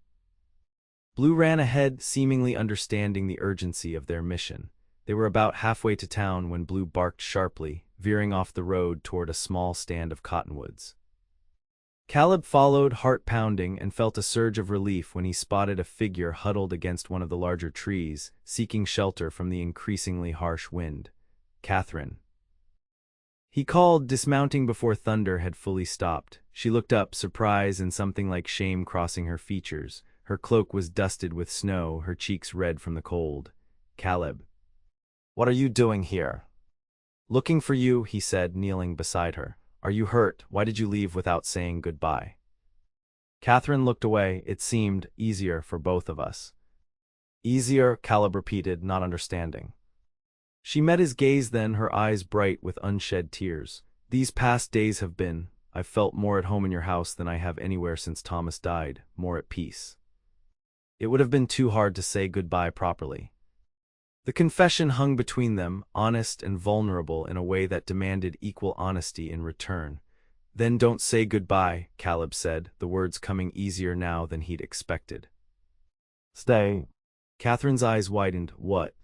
S1: Blue ran ahead, seemingly understanding the urgency of their mission. They were about halfway to town when Blue barked sharply, veering off the road toward a small stand of cottonwoods. Caleb followed, heart pounding, and felt a surge of relief when he spotted a figure huddled against one of the larger trees, seeking shelter from the increasingly harsh wind. Catherine. He called, dismounting before Thunder had fully stopped. She looked up, surprise and something like shame crossing her features. Her cloak was dusted with snow, her cheeks red from the cold. Caleb. "What are you doing here?" "Looking for you," he said, kneeling beside her. "Are you hurt? Why did you leave without saying goodbye?" Catherine looked away. It seemed easier for both of us. "Easier?" Caleb repeated, not understanding. She met his gaze then, her eyes bright with unshed tears. "These past days have been, I've felt more at home in your house than I have anywhere since Thomas died, more at peace. It would have been too hard to say goodbye properly." The confession hung between them, honest and vulnerable in a way that demanded equal honesty in return. "Then don't say goodbye," Caleb said, the words coming easier now than he'd expected. "Stay." Catherine's eyes widened. "What?"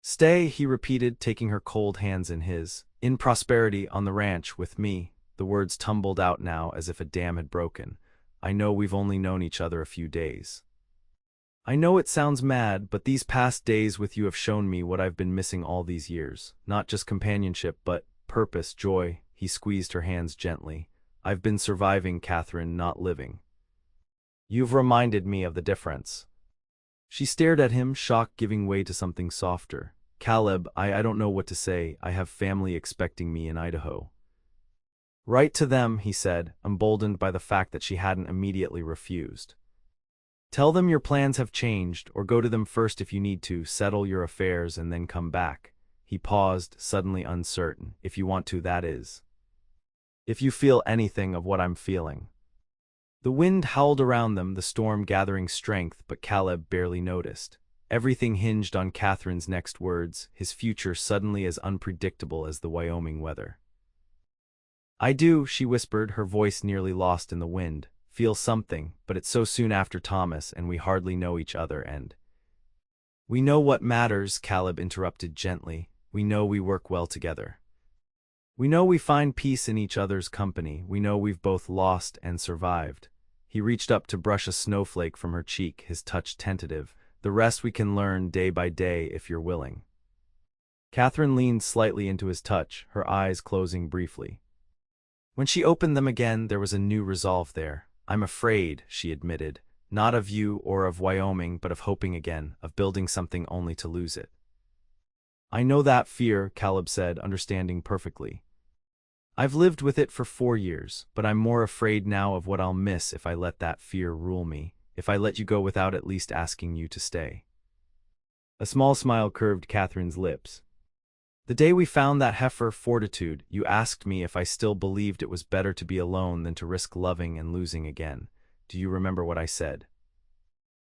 S1: "Stay," he repeated, taking her cold hands in his. "In prosperity, on the ranch, with me." The words tumbled out now as if a dam had broken. "I know we've only known each other a few days. I know it sounds mad, but these past days with you have shown me what I've been missing all these years. Not just companionship, but purpose, joy." He squeezed her hands gently. "I've been surviving, Catherine, not living. You've reminded me of the difference." She stared at him, shock giving way to something softer. "Caleb, I don't know what to say. I have family expecting me in Idaho." "Write to them," he said, emboldened by the fact that she hadn't immediately refused. "Tell them your plans have changed, or go to them first if you need to, settle your affairs and then come back." He paused, suddenly uncertain. "If you want to, that is. If you feel anything of what I'm feeling." The wind howled around them, the storm gathering strength, but Caleb barely noticed. Everything hinged on Catherine's next words, his future suddenly as unpredictable as the Wyoming weather. "I do," she whispered, her voice nearly lost in the wind. "Feel something, but it's so soon after Thomas and we hardly know each other and—" "We know what matters," Caleb interrupted gently. "We know we work well together. We know we find peace in each other's company. We know we've both lost and survived." He reached up to brush a snowflake from her cheek, his touch tentative. "The rest we can learn day by day if you're willing." Catherine leaned slightly into his touch, her eyes closing briefly. When she opened them again, there was a new resolve there. "I'm afraid," she admitted, "not of you or of Wyoming, but of hoping again, of building something only to lose it." "I know that fear," Caleb said, understanding perfectly. "I've lived with it for 4 years, but I'm more afraid now of what I'll miss if I let that fear rule me, if I let you go without at least asking you to stay." A small smile curved Catherine's lips. "The day we found that heifer, Fortitude, you asked me if I still believed it was better to be alone than to risk loving and losing again. Do you remember what I said?"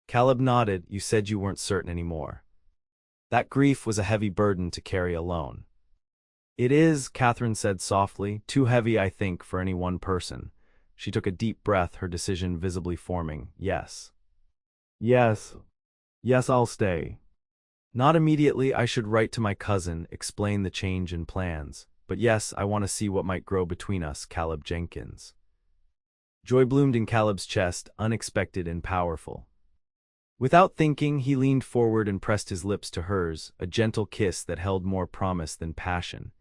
S1: Caleb nodded. "You said you weren't certain anymore. That grief was a heavy burden to carry alone." "It is," Catherine said softly, "too heavy, I think, for any one person." She took a deep breath, her decision visibly forming. "Yes. Yes. Yes, I'll stay. Not immediately. I should write to my cousin, explain the change in plans. But yes, I want to see what might grow between us, Caleb Jenkins." Joy bloomed in Caleb's chest, unexpected and powerful. Without thinking, he leaned forward and pressed his lips to hers, a gentle kiss that held more promise than passion.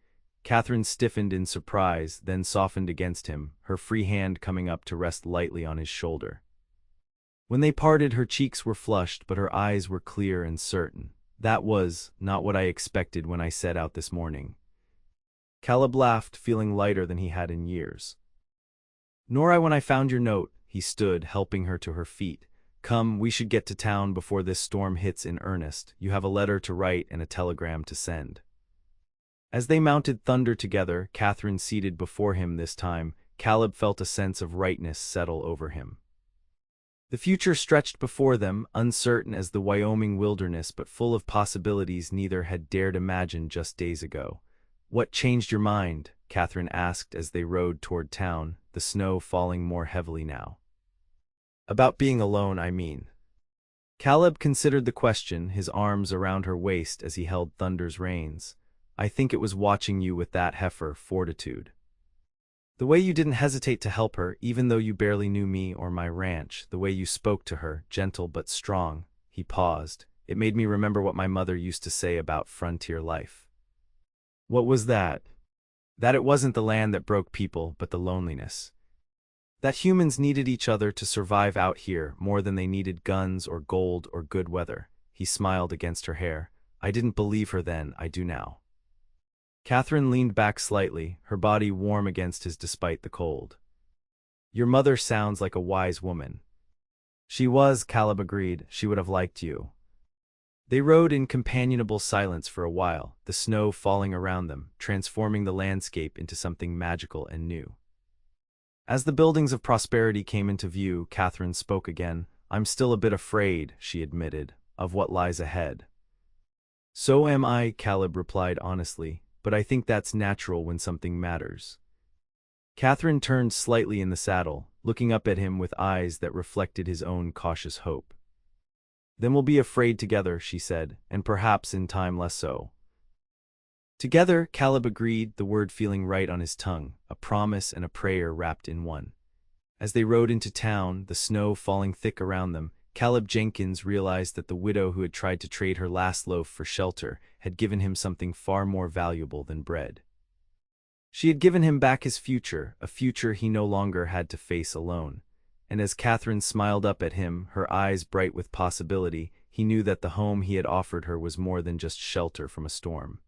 S1: Catherine stiffened in surprise, then softened against him, her free hand coming up to rest lightly on his shoulder. When they parted, her cheeks were flushed, but her eyes were clear and certain. That was not what I expected when I set out this morning. Caleb laughed, feeling lighter than he had in years. Nor I when I found your note. He stood, helping her to her feet. Come, we should get to town before this storm hits in earnest. You have a letter to write and a telegram to send. As they mounted Thunder together, Catherine seated before him this time, Caleb felt a sense of rightness settle over him. The future stretched before them, uncertain as the Wyoming wilderness but full of possibilities neither had dared imagine just days ago. What changed your mind? Catherine asked as they rode toward town, the snow falling more heavily now. About being alone, I mean. Caleb considered the question, his arms around her waist as he held Thunder's reins. I think it was watching you with that heifer fortitude. The way you didn't hesitate to help her, even though you barely knew me or my ranch, the way you spoke to her, gentle but strong. He paused. It made me remember what my mother used to say about frontier life. What was that? That it wasn't the land that broke people, but the loneliness. That humans needed each other to survive out here more than they needed guns or gold or good weather. He smiled against her hair. I didn't believe her then, I do now. Catherine leaned back slightly, her body warm against his despite the cold. Your mother sounds like a wise woman. She was, Caleb agreed. She would have liked you. They rode in companionable silence for a while, the snow falling around them, transforming the landscape into something magical and new. As the buildings of prosperity came into view, Catherine spoke again. I'm still a bit afraid, she admitted, of what lies ahead. So am I, Caleb replied honestly, but I think that's natural when something matters. Catherine turned slightly in the saddle, looking up at him with eyes that reflected his own cautious hope. Then we'll be afraid together, she said, and perhaps in time less so. Together, Caleb agreed, the word feeling right on his tongue, a promise and a prayer wrapped in one. As they rode into town, the snow falling thick around them, Caleb Jenkins realized that the widow who had tried to trade her last loaf for shelter had given him something far more valuable than bread. She had given him back his future, a future he no longer had to face alone. And as Catherine smiled up at him, her eyes bright with possibility, he knew that the home he had offered her was more than just shelter from a storm.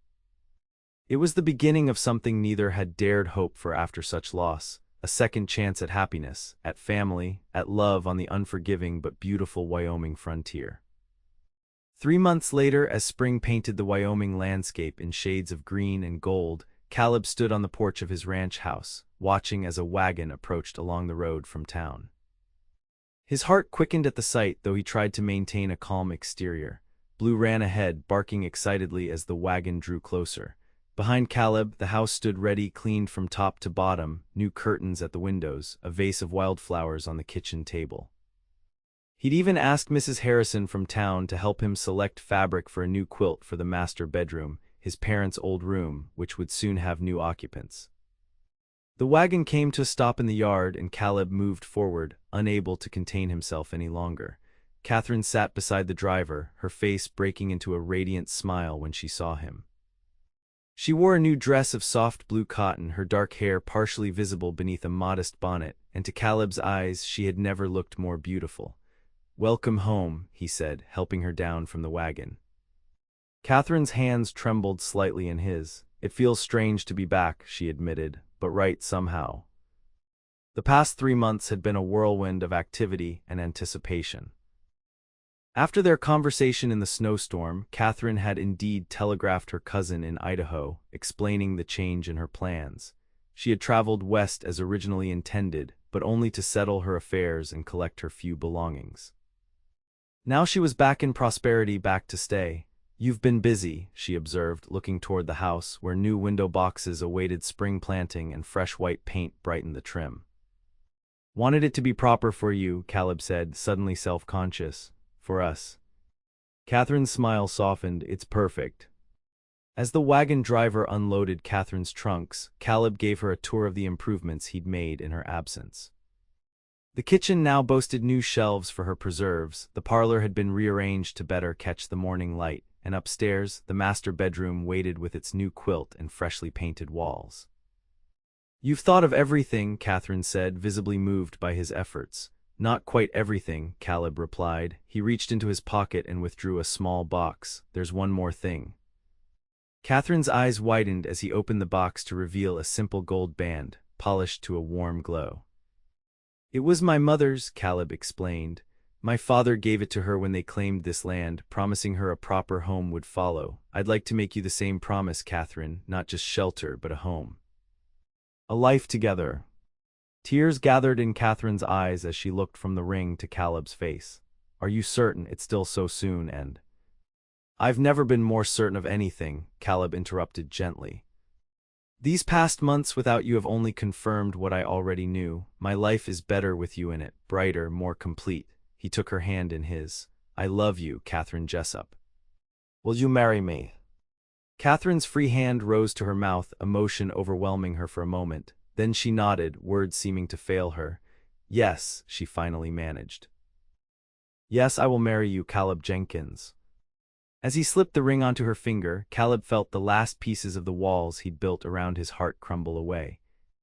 S1: It was the beginning of something neither had dared hope for after such loss, a second chance at happiness, at family, at love on the unforgiving but beautiful Wyoming frontier. 3 months later, as spring painted the Wyoming landscape in shades of green and gold, Caleb stood on the porch of his ranch house, watching as a wagon approached along the road from town. His heart quickened at the sight, though he tried to maintain a calm exterior. Blue ran ahead, barking excitedly as the wagon drew closer. Behind Caleb, the house stood ready, cleaned from top to bottom, new curtains at the windows, a vase of wildflowers on the kitchen table. He'd even asked Mrs. Harrison from town to help him select fabric for a new quilt for the master bedroom, his parents' old room, which would soon have new occupants. The wagon came to a stop in the yard, and Caleb moved forward, unable to contain himself any longer. Catherine sat beside the driver, her face breaking into a radiant smile when she saw him. She wore a new dress of soft blue cotton, her dark hair partially visible beneath a modest bonnet, and to Caleb's eyes she had never looked more beautiful. "Welcome home," he said, helping her down from the wagon. Catherine's hands trembled slightly in his. "It feels strange to be back," she admitted, "but right somehow." The past 3 months had been a whirlwind of activity and anticipation. After their conversation in the snowstorm, Catherine had indeed telegraphed her cousin in Idaho, explaining the change in her plans. She had traveled west as originally intended, but only to settle her affairs and collect her few belongings. Now she was back in prosperity, back to stay. "You've been busy," she observed, looking toward the house, where new window boxes awaited spring planting and fresh white paint brightened the trim. "Wanted it to be proper for you," Caleb said, suddenly self-conscious. "For us." Catherine's smile softened. "It's perfect." As the wagon driver unloaded Catherine's trunks, Caleb gave her a tour of the improvements he'd made in her absence. The kitchen now boasted new shelves for her preserves, the parlor had been rearranged to better catch the morning light, and upstairs, the master bedroom waited with its new quilt and freshly painted walls. "You've thought of everything," Catherine said, visibly moved by his efforts. Not quite everything, Caleb replied. He reached into his pocket and withdrew a small box. There's one more thing. Catherine's eyes widened as he opened the box to reveal a simple gold band, polished to a warm glow. It was my mother's, Caleb explained. My father gave it to her when they claimed this land, promising her a proper home would follow. I'd like to make you the same promise, Catherine, not just shelter, but a home. A life together. Tears gathered in Catherine's eyes as she looked from the ring to Caleb's face. Are you certain it's still so soon? And I've never been more certain of anything, Caleb interrupted gently. These past months without you have only confirmed what I already knew. My life is better with you in it, brighter, more complete. He took her hand in his. I love you, Catherine Jessup. Will you marry me? Catherine's free hand rose to her mouth, emotion overwhelming her for a moment. Then she nodded, words seeming to fail her. Yes, she finally managed. Yes, I will marry you, Caleb Jenkins. As he slipped the ring onto her finger, Caleb felt the last pieces of the walls he'd built around his heart crumble away.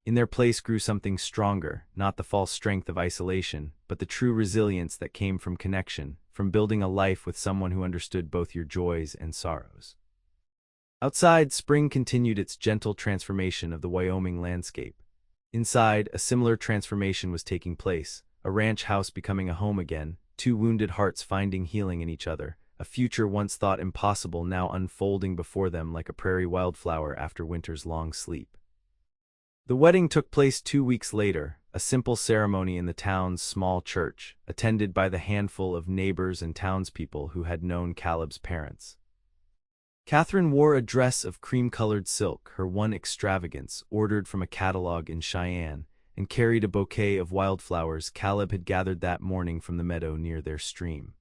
S1: In their place grew something stronger, not the false strength of isolation, but the true resilience that came from connection, from building a life with someone who understood both your joys and sorrows. Outside, spring continued its gentle transformation of the Wyoming landscape. Inside, a similar transformation was taking place, a ranch house becoming a home again, two wounded hearts finding healing in each other, a future once thought impossible now unfolding before them like a prairie wildflower after winter's long sleep. The wedding took place 2 weeks later, a simple ceremony in the town's small church, attended by the handful of neighbors and townspeople who had known Caleb's parents. Catherine wore a dress of cream-colored silk, her one extravagance, ordered from a catalog in Cheyenne, and carried a bouquet of wildflowers Caleb had gathered that morning from the meadow near their stream.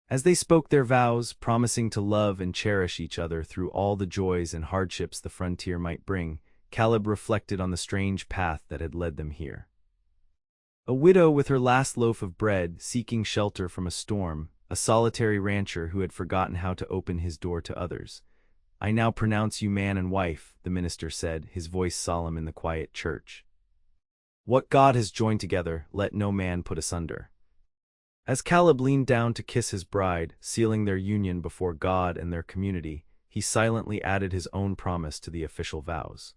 S1: As they spoke their vows, promising to love and cherish each other through all the joys and hardships the frontier might bring, Caleb reflected on the strange path that had led them here. A widow with her last loaf of bread, seeking shelter from a storm, a solitary rancher who had forgotten how to open his door to others. I now pronounce you man and wife, the minister said, his voice solemn in the quiet church. What God has joined together, let no man put asunder. As Caleb leaned down to kiss his bride, sealing their union before God and their community, he silently added his own promise to the official vows.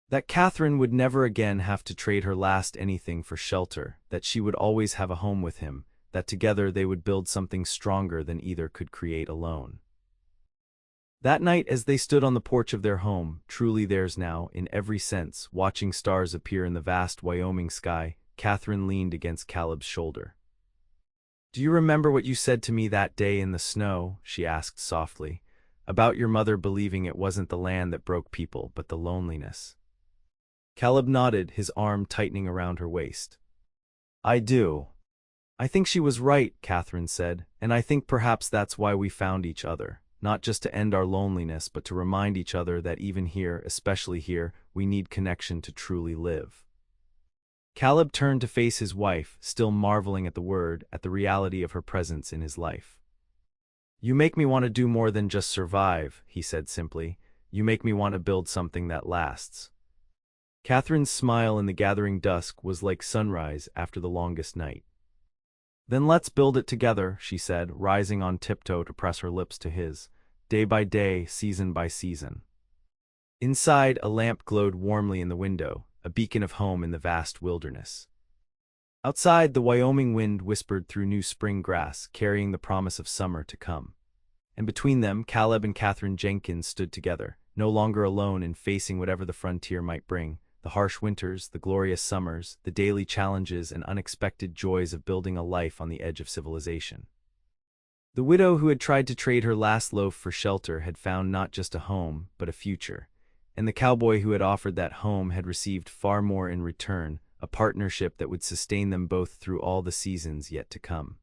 S1: That Catherine would never again have to trade her last anything for shelter, that she would always have a home with him, that together they would build something stronger than either could create alone. That night, as they stood on the porch of their home, truly theirs now, in every sense, watching stars appear in the vast Wyoming sky, Catherine leaned against Caleb's shoulder. Do you remember what you said to me that day in the snow, she asked softly, about your mother believing it wasn't the land that broke people, but the loneliness? Caleb nodded, his arm tightening around her waist. I do. I think she was right, Catherine said, and I think perhaps that's why we found each other, not just to end our loneliness, but to remind each other that even here, especially here, we need connection to truly live. Caleb turned to face his wife, still marveling at the word, at the reality of her presence in his life. You make me want to do more than just survive, he said simply. You make me want to build something that lasts. Catherine's smile in the gathering dusk was like sunrise after the longest night. Then let's build it together, she said, rising on tiptoe to press her lips to his, day by day, season by season. Inside, a lamp glowed warmly in the window, a beacon of home in the vast wilderness. Outside, the Wyoming wind whispered through new spring grass, carrying the promise of summer to come. And between them, Caleb and Catherine Jenkins stood together, no longer alone in facing whatever the frontier might bring, the harsh winters, the glorious summers, the daily challenges and unexpected joys of building a life on the edge of civilization. The widow who had tried to trade her last loaf for shelter had found not just a home, but a future, and the cowboy who had offered that home had received far more in return, a partnership that would sustain them both through all the seasons yet to come.